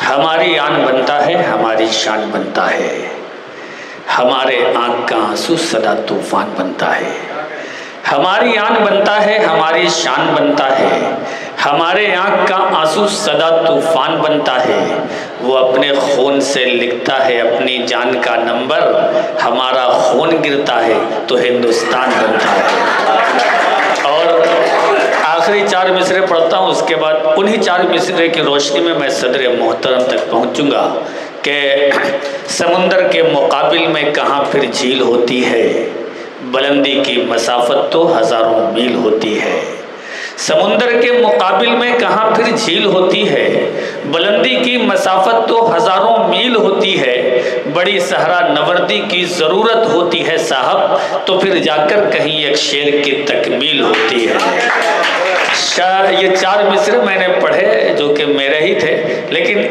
ہماری آن بنتا ہے، ہماری شان بنتا ہے، ہمارے آنکھ کا آنسو سدا طوفان بنتا ہے۔ ہماری آن بنتا ہے، ہماری شان بنتا ہے، ہمارے آنکھ کا آنسو سدا طوفان بنتا ہے۔ وہ اپنے خون سے لکھتا ہے اپنی جان کا نمبر، ہمارا خون گرتا ہے تو ہندوستان بنتا ہے۔ اور آخری 4 مصرے پڑھتا ہوں، اس کے بعد انہی 4 مصرے کی روشنی میں میں صدر محترم تک پہنچوں گا کہ سمندر کے مقابل میں کہاں پھر جھیل ہوتی ہے، بلندی کی مسافت تو ہزاروں میل ہوتی ہے۔ سمندر کے مقابل میں کہاں پھر جھیل ہوتی ہے، بلندی کی مسافت تو ہزاروں میل ہوتی ہے۔ بڑی صحرا نوردی کی ضرورت ہوتی ہے صاحب، تو پھر جا کر کہیں ایک شعر کی تکمیل ہوتی ہے۔ یہ 4 مصرے میں نے پڑھے جو کہ میرے ہی تھے، لیکن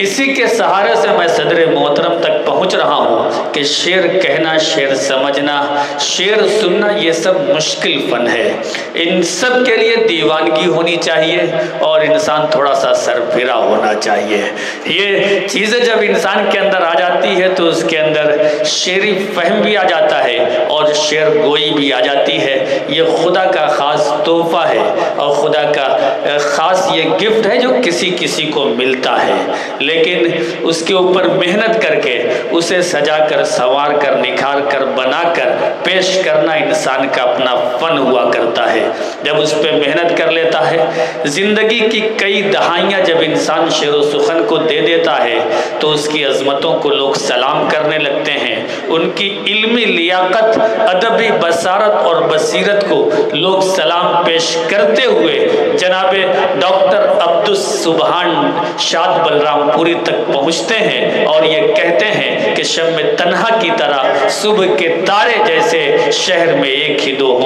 اسی کے سہارے سے میں صدر محترم تک پہنچ رہا ہوں کہ شعر کہنا، شعر سمجھنا، شعر سننا یہ سب مشکل فن ہے۔ ان سب کے لیے دیوانگی ہونی چاہیے اور انسان تھوڑا سا سرفرا ہونا چاہیے۔ یہ چیزیں جب انسان کے اندر آ جاتی ہے تو اس کے اندر شعری فہم بھی آ جاتا ہے اور شعر گوئی بھی آ جاتی ہے۔ یہ خدا کا خاص تحفہ ہے اور خدا کا خاص یہ گفٹ ہے جو کسی کسی کو ملتا ہے، لیکن اس کے اوپر محنت کر کے اسے سجا کر، سنوار کر، نکھار کر، بنا کر پیش کرنا انسان کا اپنا فن ہوا کرتا ہے۔ جب اس پہ محنت کر لیتا ہے، زندگی کی کئی دہائیاں جب انسان شعر و سخن کو دے دیتا ہے تو اس کی عظمتوں کو لوگ سلام کرنے لگتے ہیں، ان کی علمی لیاقت، ادبی بصارت اور بصیرت کو لوگ سلام پیش کرتے ہوئے جناب ڈاکٹر عبدالسبحان شاد بلرام پوری تک پہنچتے ہیں اور یہ کہتے ہیں کہ شب میں تنہا کی طرح، صبح کے تارے جیسے، شہر میں ایک ہی دو